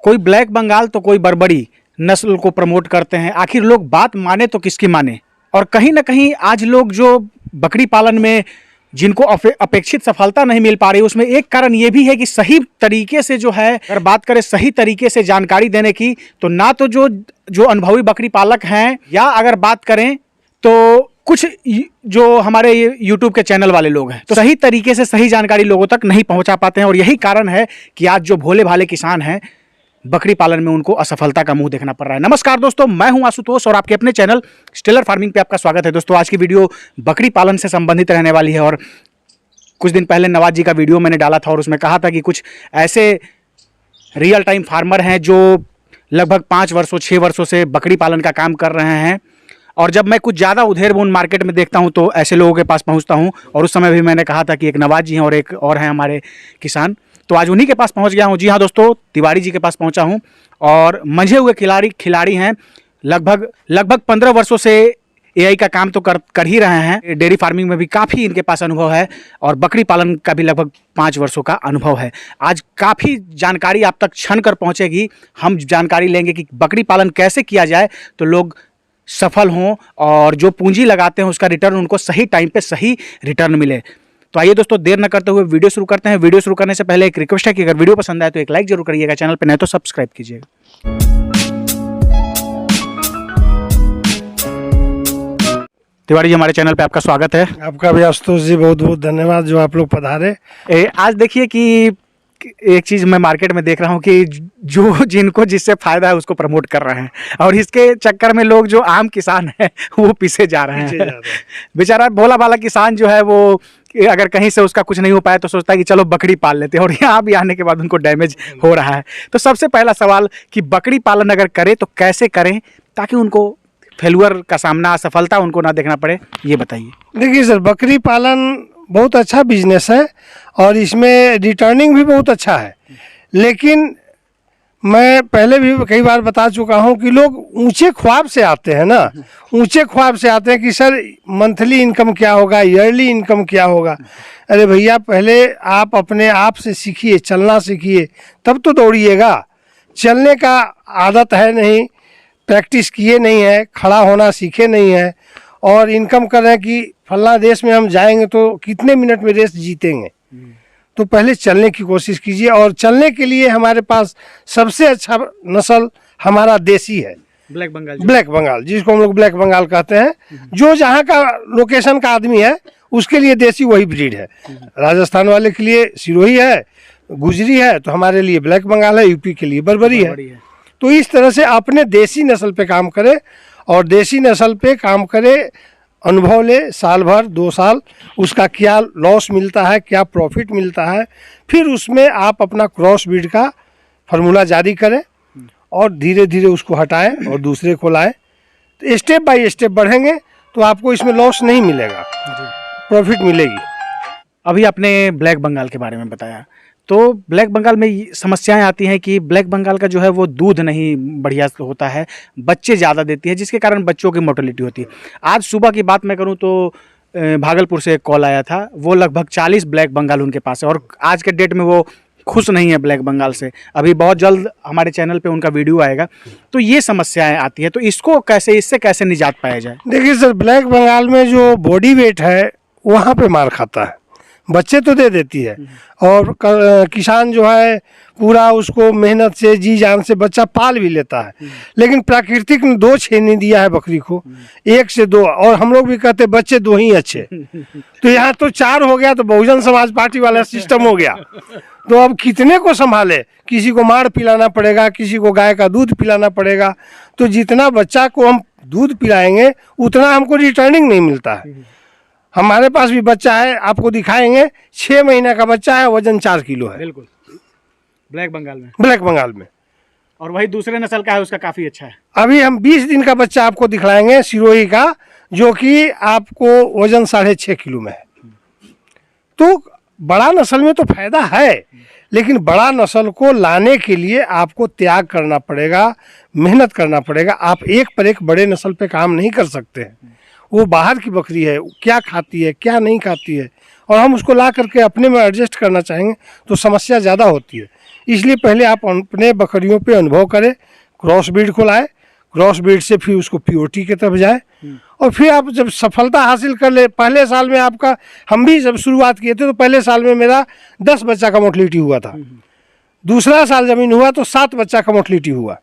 कोई ब्लैक बंगाल तो कोई बर्बरी नस्ल को प्रमोट करते हैं। आखिर लोग बात माने तो किसकी माने। और कहीं ना कहीं आज लोग जो बकरी पालन में जिनको अपेक्षित सफलता नहीं मिल पा रही, उसमें एक कारण ये भी है कि सही तरीके से जो है, अगर बात करें सही तरीके से जानकारी देने की, तो ना तो जो अनुभवी बकरी पालक हैं, या अगर बात करें तो कुछ जो हमारे YouTube के चैनल वाले लोग हैं, तो सही तरीके से सही जानकारी लोगों तक नहीं पहुंचा पाते हैं। और यही कारण है कि आज जो भोले भाले किसान हैं, बकरी पालन में उनको असफलता का मुंह देखना पड़ रहा है। नमस्कार दोस्तों, मैं हूं आशुतोष और आपके अपने चैनल स्टेलर फार्मिंग पे आपका स्वागत है। दोस्तों, आज की वीडियो बकरी पालन से संबंधित रहने वाली है। और कुछ दिन पहले नवाज जी का वीडियो मैंने डाला था और उसमें कहा था कि कुछ ऐसे रियल टाइम फार्मर हैं जो लगभग 5 वर्षों 6 वर्षों से बकरी पालन का काम कर रहे हैं। और जब मैं कुछ ज़्यादा उधेड़-बुन मार्केट में देखता हूं तो ऐसे लोगों के पास पहुंचता हूं। और उस समय भी मैंने कहा था कि एक नवाज जी हैं और एक और हैं हमारे किसान, तो आज उन्हीं के पास पहुंच गया हूं। जी हाँ दोस्तों, तिवारी जी के पास पहुंचा हूं और मंझे हुए खिलाड़ी हैं। लगभग 15 वर्षों से एआई का काम तो कर ही रहे हैं। डेयरी फार्मिंग में भी काफ़ी इनके पास अनुभव है और बकरी पालन का भी लगभग 5 वर्षों का अनुभव है। आज काफ़ी जानकारी आप तक छन कर पहुँचेगी। हम जानकारी लेंगे कि बकरी पालन कैसे किया जाए तो लोग सफल हों और जो पूंजी लगाते हैं उसका रिटर्न उनको सही टाइम पे सही रिटर्न मिले। तो आइए दोस्तों, देर न करते हुए वीडियो शुरू करते हैं। वीडियो शुरू करने से पहले एक रिक्वेस्ट है कि अगर वीडियो पसंद आए तो एक लाइक जरूर करिएगा, चैनल पे नए तो सब्सक्राइब कीजिएगा। तिवारी जी, हमारे चैनल पे आपका स्वागत है। आपका भी आशुतोष जी बहुत बहुत धन्यवाद जो आप लोग पधारे। आज देखिए कि एक चीज़ मैं मार्केट में देख रहा हूँ कि जिनको जिससे फायदा है उसको प्रमोट कर रहे हैं और इसके चक्कर में लोग जो आम किसान हैं वो पीछे जा रहे हैं। बेचारा भोला भाला किसान जो है वो अगर कहीं से उसका कुछ नहीं हो पाया तो सोचता है कि चलो बकरी पाल लेते हैं, और यहाँ भी आने के बाद उनको डैमेज हो रहा है। तो सबसे पहला सवाल कि बकरी पालन अगर करें तो कैसे करें ताकि उनको फेलुअर का सामना, असफलता उनको ना देखना पड़े, ये बताइए। देखिए सर, बकरी पालन बहुत अच्छा बिजनेस है और इसमें रिटर्निंग भी बहुत अच्छा है। लेकिन मैं पहले भी कई बार बता चुका हूं कि लोग ऊंचे ख्वाब से आते हैं ना, ऊंचे ख्वाब से आते हैं कि सर मंथली इनकम क्या होगा, ईयरली इनकम क्या होगा। अरे भैया, पहले आप अपने आप से सीखिए, चलना सीखिए, तब तो दौड़िएगा। चलने का आदत है नहीं, प्रैक्टिस किए नहीं है, खड़ा होना सीखे नहीं है और इनकम कर रहे हैं कि फला देश में हम जाएंगे तो कितने मिनट में रेस जीतेंगे। तो पहले चलने की कोशिश कीजिए। और चलने के लिए हमारे पास सबसे अच्छा नस्ल हमारा देसी है, ब्लैक बंगाल, जिसको हम लोग ब्लैक बंगाल कहते हैं। जो जहाँ का लोकेशन का आदमी है उसके लिए देसी वही ब्रीड है। राजस्थान वाले के लिए सिरोही है, गुजरी है, तो हमारे लिए ब्लैक बंगाल है, यूपी के लिए बर्बरी है। तो इस तरह से अपने देसी नस्ल पे काम करें और देसी नस्ल पे काम करें, अनुभव ले, साल भर 2 साल, उसका क्या लॉस मिलता है, क्या प्रॉफिट मिलता है, फिर उसमें आप अपना क्रॉस ब्रीड का फार्मूला जारी करें और धीरे धीरे उसको हटाएं और दूसरे को लाएं। तो स्टेप बाय स्टेप बढ़ेंगे तो आपको इसमें लॉस नहीं मिलेगा, प्रॉफिट मिलेगी। अभी आपने ब्लैक बंगाल के बारे में बताया, तो ब्लैक बंगाल में समस्याएं आती हैं कि ब्लैक बंगाल का जो है वो दूध नहीं बढ़िया होता है, बच्चे ज़्यादा देती है, जिसके कारण बच्चों की मोर्टेलिटी होती है। आज सुबह की बात मैं करूं तो भागलपुर से एक कॉल आया था, वो लगभग 40 ब्लैक बंगाल उनके पास है और आज के डेट में वो खुश नहीं है ब्लैक बंगाल से। अभी बहुत जल्द हमारे चैनल पे उनका वीडियो आएगा। तो ये समस्याएं आती है, तो इससे कैसे निजात पाया जाए? देखिए सर, ब्लैक बंगाल में जो बॉडी वेट है वहाँ पे मार खाता है, बच्चे तो दे देती है और किसान जो है पूरा उसको मेहनत से जी जान से बच्चा पाल भी लेता है। लेकिन प्राकृतिक ने 2 छेनी दिया है बकरी को, 1 से 2, और हम लोग भी कहते बच्चे 2 ही अच्छे। तो यहाँ तो 4 हो गया, तो बहुजन समाज पार्टी वाला सिस्टम हो गया। तो अब कितने को संभाले, किसी को माड़ पिलाना पड़ेगा, किसी को गाय का दूध पिलाना पड़ेगा। तो जितना बच्चा को हम दूध पिलाएंगे उतना हमको रिटर्निंग नहीं मिलता है। हमारे पास भी बच्चा है, आपको दिखाएंगे, 6 महीने का बच्चा है, वजन 4 किलो है। बिल्कुल, ब्लैक बंगाल में। और वही दूसरे नस्ल का है, उसका काफ़ी अच्छा है। अभी हम 20 दिन का बच्चा आपको दिखलाएंगे सिरोही का, जो कि आपको वजन 6.5 किलो में है। तो बड़ा नस्ल में तो फायदा है, लेकिन बड़ा नस्ल को लाने के लिए आपको त्याग करना पड़ेगा, मेहनत करना पड़ेगा। आप एक पर एक बड़े नस्ल पे काम नहीं कर सकते हैं। वो बाहर की बकरी है, क्या खाती है क्या नहीं खाती है, और हम उसको ला करके अपने में एडजस्ट करना चाहेंगे तो समस्या ज़्यादा होती है। इसलिए पहले आप अपने बकरियों पे अनुभव करें, क्रॉस ब्रीड को लाए, क्रॉस ब्रीड से फिर उसको पीओटी की तरफ जाए, और फिर आप जब सफलता हासिल कर ले, पहले साल में आपका, हम भी जब शुरुआत किए थे तो पहले साल में मेरा 10 बच्चा का मोर्टलिटी हुआ था, दूसरा साल जमीन हुआ तो 7 बच्चा का मोर्टलिटी हुआ,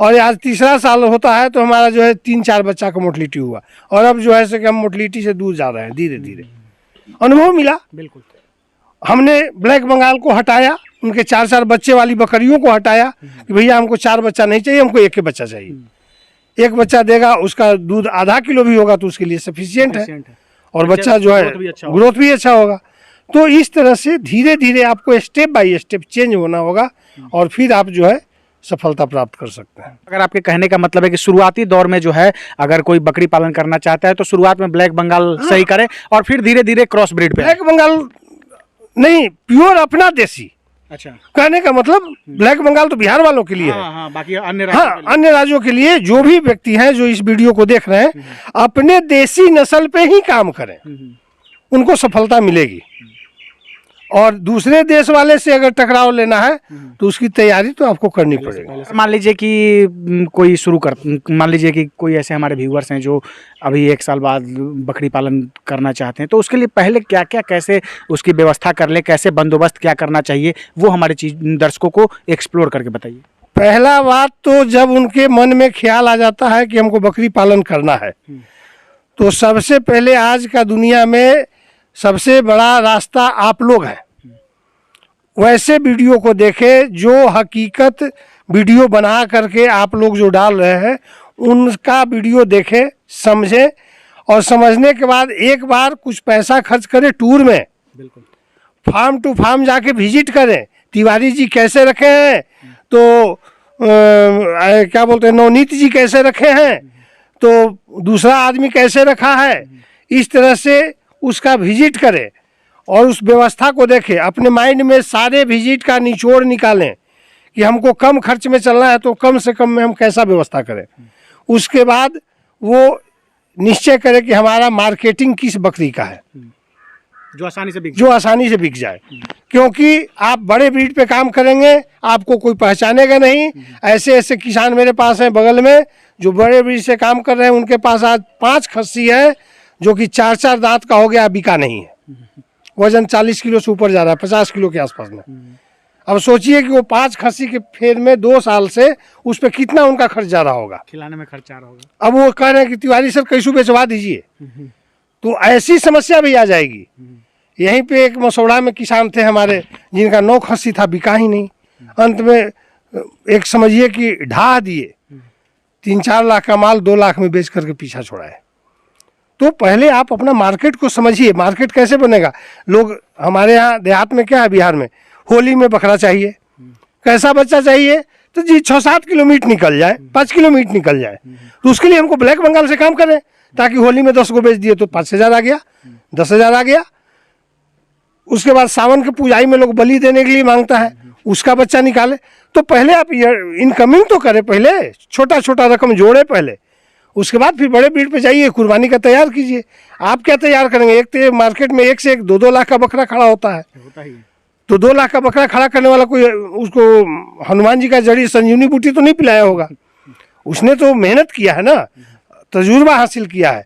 और आज तीसरा साल होता है तो हमारा जो है 3-4 बच्चा का मोर्टलिटी हुआ, और अब जो है सो कि हम मोर्टलिटी से दूर जा रहे हैं धीरे धीरे। अनुभव मिला, बिल्कुल। हमने ब्लैक बंगाल को हटाया, उनके 4-4 बच्चे वाली बकरियों को हटाया कि भैया हमको 4 बच्चा नहीं चाहिए, हमको एक ही बच्चा चाहिए। एक बच्चा देगा, उसका दूध आधा किलो भी होगा तो उसके लिए सफिशियंट है, और बच्चा जो है ग्रोथ भी अच्छा होगा। तो इस तरह से धीरे धीरे आपको स्टेप बाय स्टेप चेंज होना होगा, और फिर आप जो है सफलता प्राप्त कर सकते हैं। अगर आपके कहने का मतलब है कि शुरुआती दौर में जो है अगर कोई बकरी पालन करना चाहता है तो शुरुआत में ब्लैक बंगाल सही करे और फिर धीरे धीरे क्रॉस ब्रीड पे। ब्लैक बंगाल नहीं, प्योर अपना देसी। अच्छा, कहने का मतलब ब्लैक बंगाल तो बिहार वालों के लिए है। हाँ, बाकी अन्य हाँ, अन्य राज्यों के लिए जो भी व्यक्ति हैं जो इस वीडियो को देख रहे हैं, अपने देसी नस्ल पे ही काम करें, उनको सफलता मिलेगी। और दूसरे देश वाले से अगर टकराव लेना है तो उसकी तैयारी तो आपको करनी पड़ेगी। मान लीजिए कि कोई मान लीजिए कि कोई ऐसे हमारे व्यूअर्स हैं जो अभी 1 साल बाद बकरी पालन करना चाहते हैं, तो उसके लिए पहले क्या क्या, कैसे उसकी व्यवस्था कर ले, कैसे बंदोबस्त क्या करना चाहिए, वो हमारे दर्शकों को एक्सप्लोर करके बताइए। पहला बात तो जब उनके मन में ख्याल आ जाता है कि हमको बकरी पालन करना है, तो सबसे पहले आज का दुनिया में सबसे बड़ा रास्ता आप लोग हैं। वैसे वीडियो को देखें जो हकीकत वीडियो बना करके आप लोग जो डाल रहे हैं, उनका वीडियो देखें, समझें, और समझने के बाद एक बार कुछ पैसा खर्च करें टूर में, बिल्कुल, फार्म टू फार्म जाके विजिट करें। तिवारी जी कैसे रखे हैं, तो क्या बोलते हैं, नवनीत जी कैसे रखे हैं, तो दूसरा आदमी कैसे रखा है, इस तरह से उसका विजिट करें और उस व्यवस्था को देखें। अपने माइंड में सारे विजिट का निचोड़ निकालें कि हमको कम खर्च में चलना है तो कम से कम में हम कैसा व्यवस्था करें। उसके बाद वो निश्चय करें कि हमारा मार्केटिंग किस बकरी का है जो आसानी से बिक जाए, क्योंकि आप बड़े ब्रीड पे काम करेंगे आपको कोई पहचानेगा नहीं। ऐसे ऐसे किसान मेरे पास हैं बगल में जो बड़े ब्रीड से काम कर रहे हैं, उनके पास आज 5 खस्सी है जो कि 4-4 दांत का हो गया, बिका नहीं है, वजन 40 किलो से ऊपर जा रहा है, 50 किलो के आसपास में। अब सोचिए कि वो 5 खस्सी के फेर में 2 साल से उस पर कितना उनका खर्च जा रहा होगा, खिलाने में खर्च आ रहा होगा। अब वो कह रहे हैं कि तिवारी सर कैसे बेचवा दीजिए, तो ऐसी समस्या भी आ जाएगी। यहीं पे एक मसौड़ा में किसान थे हमारे जिनका 9 खस्सी था, बिका ही नहीं। अंत में एक समझिए कि ढा दिए, 3-4 लाख का माल 2 लाख में बेच करके पीछा छोड़ाए। तो पहले आप अपना मार्केट को समझिए, मार्केट कैसे बनेगा। लोग हमारे यहाँ देहात में क्या है, बिहार में होली में बकरा चाहिए, कैसा बच्चा चाहिए, तो जी 6-7 किलो मीट निकल जाए, 5 किलो मीट निकल जाए, तो उसके लिए हमको ब्लैक बंगाल से काम करें, ताकि होली में 10 को बेच दिए तो 5,000 आ गया, 10,000 आ गया। उसके बाद सावन के पूजाई में लोग बलि देने के लिए मांगता है, उसका बच्चा निकाले। तो पहले आप इनकमिंग तो करें, पहले छोटा छोटा रकम जोड़े पहले, उसके बाद फिर बड़े ब्रीड पे जाइए, कुर्बानी का तैयार कीजिए। आप क्या तैयार करेंगे, एक तो मार्केट में 1 से 1 2-2 लाख का बकरा खड़ा होता है, तो 2 लाख का बकरा खड़ा करने वाला कोई उसको हनुमान जी का जड़ी संजीवनी बूटी तो नहीं पिलाया होगा, उसने तो मेहनत किया है ना, तजुर्बा हासिल किया है,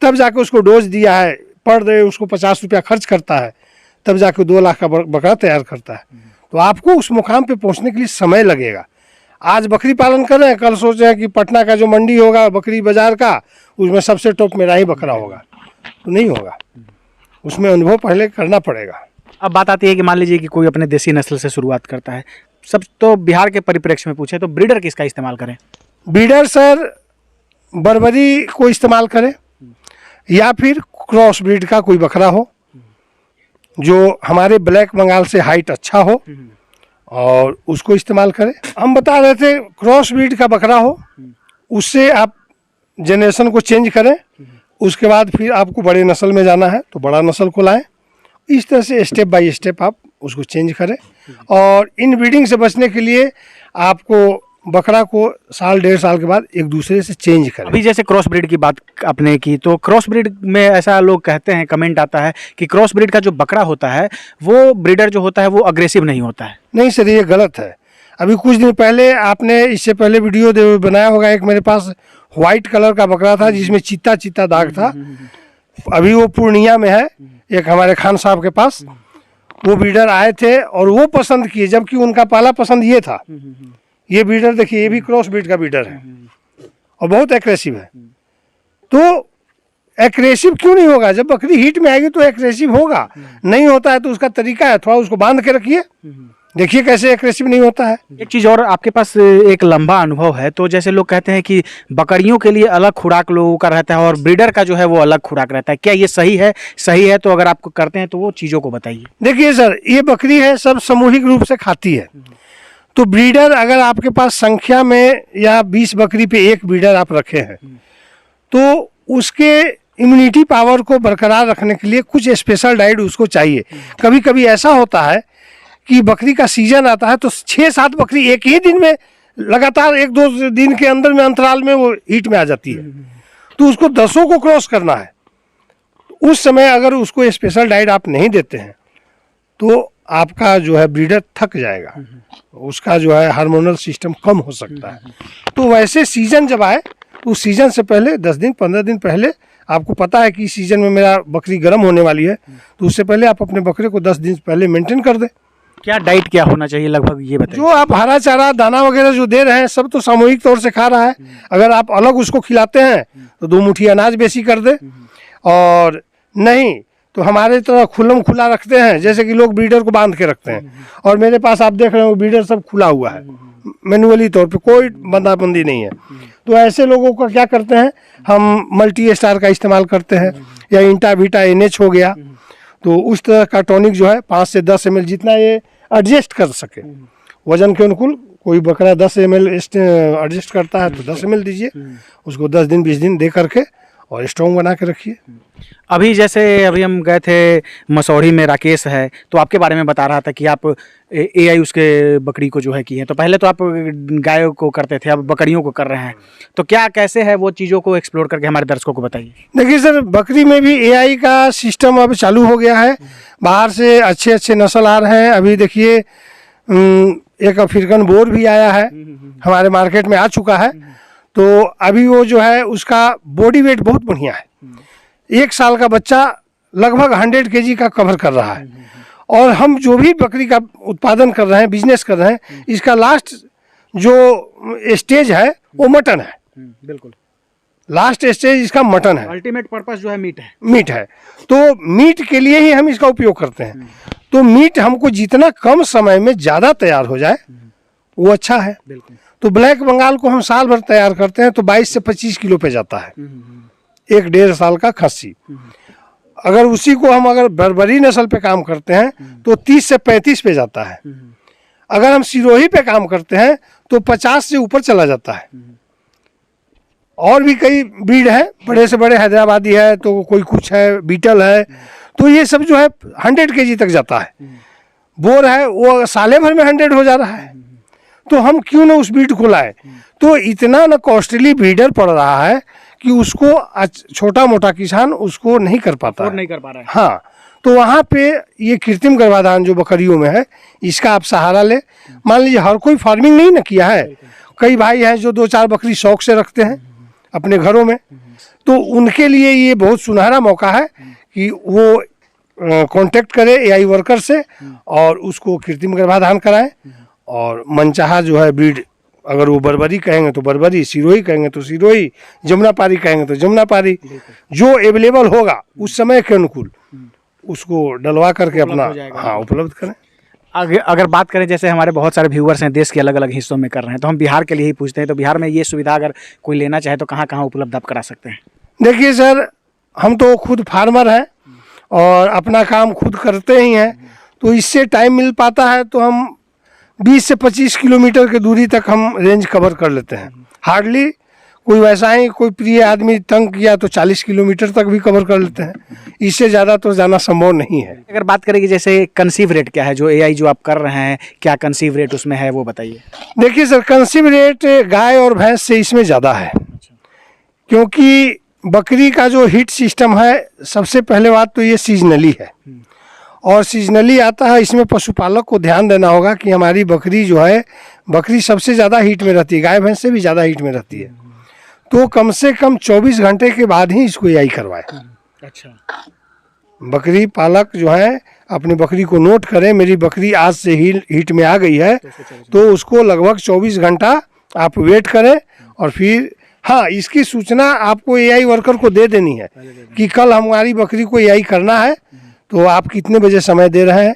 तब जाके उसको डोज दिया है, पर डे उसको 50 रुपया खर्च करता है, तब जाके 2 लाख का बकरा तैयार करता है। तो आपको उस मुकाम पे पहुंचने के लिए समय लगेगा। आज बकरी पालन कर रहे हैं, कल सोच रहे हैं कि पटना का जो मंडी होगा बकरी बाजार का, उसमें सबसे टॉप मेरा ही बकरा होगा, तो नहीं होगा, उसमें अनुभव पहले करना पड़ेगा। अब बात आती है कि मान लीजिए कि कोई अपने देसी नस्ल से शुरुआत करता है, सब तो बिहार के परिप्रेक्ष्य में पूछे तो ब्रीडर किसका इस्तेमाल करें? ब्रीडर सर बर्बरी को इस्तेमाल करें, या फिर क्रॉस ब्रीड का कोई बकरा हो जो हमारे ब्लैक बंगाल से हाइट अच्छा हो, और उसको इस्तेमाल करें। हम बता रहे थे क्रॉस ब्रीड का बकरा हो, उससे आप जनरेशन को चेंज करें, उसके बाद फिर आपको बड़े नस्ल में जाना है तो बड़ा नस्ल को लाएं। इस तरह से स्टेप बाय स्टेप आप उसको चेंज करें। और इन ब्रीडिंग से बचने के लिए आपको बकरा को साल 1.5 साल के बाद एक दूसरे से चेंज करें। अभी जैसे क्रॉस ब्रीड की बात आपने की, तो क्रॉस ब्रीड में ऐसा लोग कहते हैं, कमेंट आता है कि क्रॉस ब्रीड का जो बकरा होता है वो ब्रीडर जो होता है वो अग्रेसिव नहीं होता है। नहीं सर, ये गलत है। अभी कुछ दिन पहले आपने इससे पहले वीडियो बनाया होगा, एक मेरे पास व्हाइट कलर का बकरा था जिसमें चित्ता चित्ता दाग था। अभी वो पूर्णिया में है, एक हमारे खान साहब के पास। वो ब्रीडर आए थे और वो पसंद किए, जबकि उनका पहला पसंद ये था। ये ब्रीडर देखिए, ये भी क्रॉस ब्रीड का ब्रीडर है और बहुत एग्रेसिव है। तो एग्रेसिव क्यों नहीं होगा? जब बकरी हीट में आएगी तो एग्रेसिव होगा। नहीं होता है तो उसका तरीका है, थोड़ा उसको बांध के रखिए, देखिए कैसे एग्रेसिव नहीं होता है। एक चीज़ और, आपके पास एक लंबा अनुभव है, तो जैसे लोग कहते हैं कि बकरियों के लिए अलग खुराक लोगों का रहता है और ब्रीडर का जो है वो अलग खुराक रहता है, क्या ये सही है? सही है तो अगर आपको करते हैं तो वो चीज़ों को बताइए। देखिए सर, ये बकरी है, सब सामूहिक रूप से खाती है। तो ब्रीडर अगर आपके पास संख्या में या 20 बकरी पे एक ब्रीडर आप रखे हैं, तो उसके इम्यूनिटी पावर को बरकरार रखने के लिए कुछ स्पेशल डाइट उसको चाहिए। कभी कभी ऐसा होता है कि बकरी का सीजन आता है तो 6-7 बकरी एक ही दिन में लगातार 1-2 दिन के अंदर में अंतराल में वो हीट में आ जाती है, तो उसको 10 को क्रॉस करना है। उस समय अगर उसको स्पेशल डाइट आप नहीं देते हैं तो आपका जो है ब्रीडर थक जाएगा, उसका जो है हार्मोनल सिस्टम कम हो सकता है। तो वैसे सीजन जब आए तो उस सीजन से पहले 10 दिन 15 दिन पहले आपको पता है कि इस सीजन में मेरा बकरी गर्म होने वाली है, तो उससे पहले आप अपने बकरे को 10 दिन पहले मेंटेन कर दें। क्या डाइट क्या होना चाहिए लगभग ये बताइए। जो आप हरा चारा दाना वगैरह जो दे रहे हैं सब तो सामूहिक तौर से खा रहा है। अगर आप अलग उसको खिलाते हैं तो 2 मुट्ठी अनाज बेसी कर दे, और नहीं तो हमारे तरह खुल्लम खुला रखते हैं, जैसे कि लोग ब्रीडर को बांध के रखते हैं। और मेरे पास आप देख रहे हो ब्रीडर सब खुला हुआ है, मैनुअली तौर पे कोई बंदाबंदी नहीं है। तो ऐसे लोगों का क्या करते हैं, हम मल्टी स्टार का इस्तेमाल करते हैं या इंटा वीटा NH हो गया, तो उस तरह का टॉनिक जो है 5 से 10 ml जितना ये एडजस्ट कर सके वजन के अनुकूल। कोई बकरा 10 ml एडजस्ट करता है तो 10 ml दीजिए, उसको 10 दिन 20 दिन दे करके और स्ट्रॉन्ग बना के रखिए। अभी जैसे अभी हम गए थे मसौढ़ी में, राकेश है तो आपके बारे में बता रहा था कि आप AI उसके बकरी को जो है की है, तो पहले तो आप गायों को करते थे, अब बकरियों को कर रहे हैं, तो क्या कैसे है वो चीज़ों को एक्सप्लोर करके हमारे दर्शकों को बताइए। देखिए सर, बकरी में भी AI का सिस्टम अब चालू हो गया है, बाहर से अच्छे अच्छे नस्ल आ रहे हैं। अभी देखिए एक अफ्रीकन बोर भी आया है, हमारे मार्केट में आ चुका है। तो अभी वो जो है उसका बॉडी वेट बहुत बढ़िया है, 1 साल का बच्चा लगभग 100 kg का कवर कर रहा है। और हम जो भी बकरी का उत्पादन कर रहे हैं, बिजनेस कर रहे हैं, इसका लास्ट जो स्टेज है वो मटन है। बिल्कुल, लास्ट स्टेज इसका मटन है, अल्टीमेट पर्पस जो है मीट है। तो मीट के लिए ही हम इसका उपयोग करते हैं। तो मीट हमको जितना कम समय में ज़्यादा तैयार हो जाए वो अच्छा है। बिल्कुल। तो ब्लैक बंगाल को हम साल भर तैयार करते हैं तो 22 से 25 किलो पे जाता है, 1-1.5 साल का खस्सी। अगर उसी को हम अगर बर्बरी नस्ल पे काम करते हैं तो 30 से 35 पे जाता है। अगर हम सिरोही पे काम करते हैं तो 50 से ऊपर चला जाता है। और भी कई ब्रीड है, बड़े से बड़े हैदराबादी है, तो कोई कुछ है, बीटल है, तो ये सब जो है 100 kg तक जाता है। बोर है वो साले भर में 100 हो जा रहा है, तो हम क्यों ना उस ब्रीड को लाए। तो इतना ना कॉस्टली ब्रीडर पड़ रहा है कि उसको छोटा मोटा किसान उसको नहीं कर पाता है। नहीं कर पा रहा है। हाँ, तो वहाँ पे ये कृत्रिम गर्भाधान जो बकरियों में है इसका आप सहारा ले। मान लीजिए हर कोई फार्मिंग नहीं ना किया है, कई भाई हैं जो 2-4 बकरी शौक से रखते हैं अपने घरों में, तो उनके लिए ये बहुत सुनहरा मौका है कि वो कांटेक्ट करे AI वर्कर से और उसको कृत्रिम गर्भाधान कराएं। और मनचाहा जो है ब्रीड, अगर वो बर्बरी कहेंगे तो बर्बरी, सिरोही कहेंगे तो सिरोही, जमुनापारी कहेंगे तो जमुनापारी, जो अवेलेबल होगा उस समय के अनुकूल उसको डलवा करके अपना उपलब्ध करें। अगर बात करें, जैसे हमारे बहुत सारे व्यूअर्स हैं देश के अलग अलग हिस्सों में कर रहे हैं, तो हम बिहार के लिए ही पूछते हैं, तो बिहार में ये सुविधा अगर कोई लेना चाहे तो कहाँ कहाँ उपलब्ध आप करा सकते हैं? देखिए सर, हम तो खुद फार्मर हैं और अपना काम खुद करते ही हैं, तो इससे टाइम मिल पाता है तो हम 20 से 25 किलोमीटर की दूरी तक हम रेंज कवर कर लेते हैं। हार्डली कोई वैसा ही कोई प्रिय आदमी तंग किया तो 40 किलोमीटर तक भी कवर कर लेते हैं। इससे ज़्यादा तो जाना संभव नहीं है। अगर बात करें कि जैसे कंसीव रेट क्या है, जो एआई जो आप कर रहे हैं, क्या कंसीव रेट उसमें है वो बताइए। देखिए सर, कंसीव रेट गाय और भैंस से इसमें ज़्यादा है, क्योंकि बकरी का जो हीट सिस्टम है, सबसे पहले बात तो ये सीजनली है और सीजनली आता है। इसमें पशुपालक को ध्यान देना होगा कि हमारी बकरी जो है, बकरी सबसे ज़्यादा हीट में रहती है, गाय भैंस से भी ज़्यादा हीट में रहती है, तो कम से कम 24 घंटे के बाद ही इसको एआई करवाए। अच्छा, बकरी पालक जो है अपनी बकरी को नोट करें, मेरी बकरी आज से हीट में आ गई है, तो उसको लगभग 24 घंटा आप वेट करें और फिर हाँ, इसकी सूचना आपको एआई वर्कर को दे देनी है कि कल हमारी बकरी को एआई करना है, तो आप कितने बजे समय दे रहे हैं,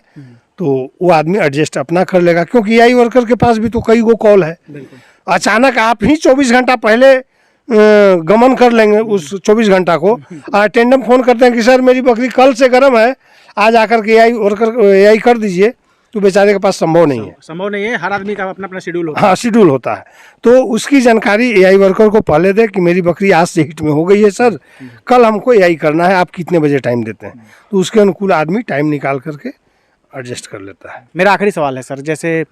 तो वो आदमी एडजस्ट अपना कर लेगा। क्योंकि एआई वर्कर के पास भी तो कई गो कॉल है, अचानक आप ही 24 घंटा पहले गमन कर लेंगे उस 24 घंटा को। अटेंडम फ़ोन करते हैं कि सर मेरी बकरी कल से गर्म है, आज आकर के एआई वर्कर एआई कर दीजिए, तो बेचारे के पास संभव नहीं है। संभव नहीं है, हर आदमी का अपना अपना शेड्यूल होता है। हाँ, शेड्यूल होता है, तो उसकी जानकारी एआई वर्कर को पहले दे कि मेरी बकरी आज से हीट में हो गई है सर, कल हमको एआई करना है, आप कितने बजे टाइम देते हैं, तो उसके अनुकूल आदमी टाइम निकाल करके एडजस्ट कर लेता है। मेरा आखिरी सवाल है सर, जैसे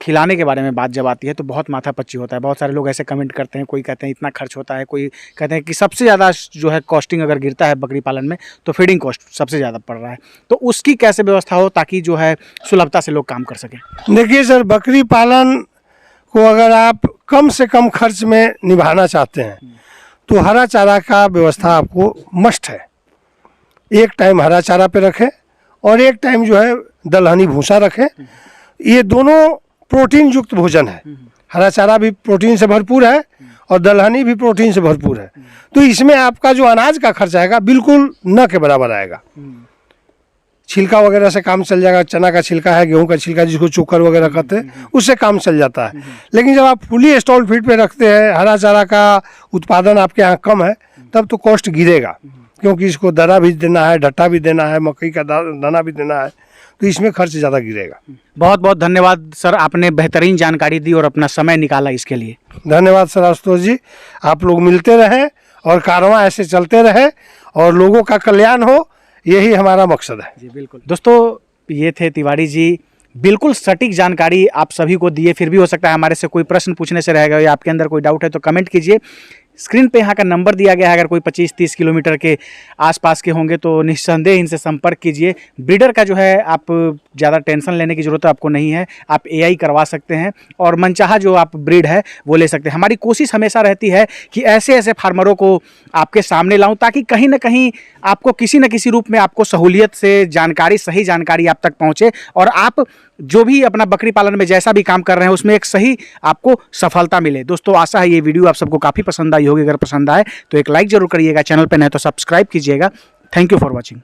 खिलाने के बारे में बात जब आती है तो बहुत माथापच्ची होता है, बहुत सारे लोग ऐसे कमेंट करते हैं, कोई कहते हैं इतना खर्च होता है, कोई कहते हैं कि सबसे ज़्यादा जो है कॉस्टिंग अगर गिरता है बकरी पालन में तो फीडिंग कॉस्ट सबसे ज़्यादा पड़ रहा है, तो उसकी कैसे व्यवस्था हो ताकि जो है सुलभता से लोग काम कर सकें। देखिए सर, बकरी पालन को अगर आप कम से कम खर्च में निभाना चाहते हैं तो हरा चारा का व्यवस्था आपको मस्ट है। एक टाइम हरा चारा पे रखें और एक टाइम जो है दलहनी भूसा रखें। ये दोनों प्रोटीन युक्त भोजन है, हरा चारा भी प्रोटीन से भरपूर है और दलहनी भी प्रोटीन से भरपूर है, तो इसमें आपका जो अनाज का खर्च आएगा बिल्कुल न के बराबर आएगा। छिलका वगैरह से काम चल जाएगा, चना का छिलका है, गेहूं का छिलका जिसको चोकर वगैरह कहते हैं, उससे काम चल जाता है। लेकिन जब आप फुली स्टॉल फीड पे रखते हैं, हरा चारा का उत्पादन आपके यहाँ कम है, तब तो कॉस्ट गिरेगा, क्योंकि इसको दरा भी देना है, डट्टा भी देना है, मकई का दाना भी देना है, तो इसमें खर्च ज़्यादा गिरेगा। बहुत बहुत धन्यवाद सर, आपने बेहतरीन जानकारी दी और अपना समय निकाला इसके लिए। धन्यवाद सर आशुतोष जी, आप लोग मिलते रहें और कारवां ऐसे चलते रहे और लोगों का कल्याण हो, यही हमारा मकसद है। जी बिल्कुल। दोस्तों, ये थे तिवारी जी, बिल्कुल सटीक जानकारी आप सभी को दिए। फिर भी हो सकता है हमारे से कोई प्रश्न पूछने से रह गया या आपके अंदर कोई डाउट है तो कमेंट कीजिए। स्क्रीन पे यहाँ का नंबर दिया गया है, अगर कोई 25-30 किलोमीटर के आसपास के होंगे तो निस्संदेह इनसे संपर्क कीजिए। ब्रीडर का जो है आप ज़्यादा टेंशन लेने की ज़रूरत आपको नहीं है, आप एआई करवा सकते हैं और मनचाहा जो आप ब्रीड है वो ले सकते हैं। हमारी कोशिश हमेशा रहती है कि ऐसे ऐसे फार्मरों को आपके सामने लाऊं ताकि कहीं ना कहीं आपको किसी न किसी रूप में आपको सहूलियत से जानकारी, सही जानकारी आप तक पहुँचे और आप जो भी अपना बकरी पालन में जैसा भी काम कर रहे हैं उसमें एक सही आपको सफलता मिले। दोस्तों, आशा है ये वीडियो आप सबको काफ़ी पसंद आई होगी। अगर पसंद आए तो एक लाइक जरूर करिएगा, चैनल पर नहीं तो सब्सक्राइब कीजिएगा। Thank you for watching.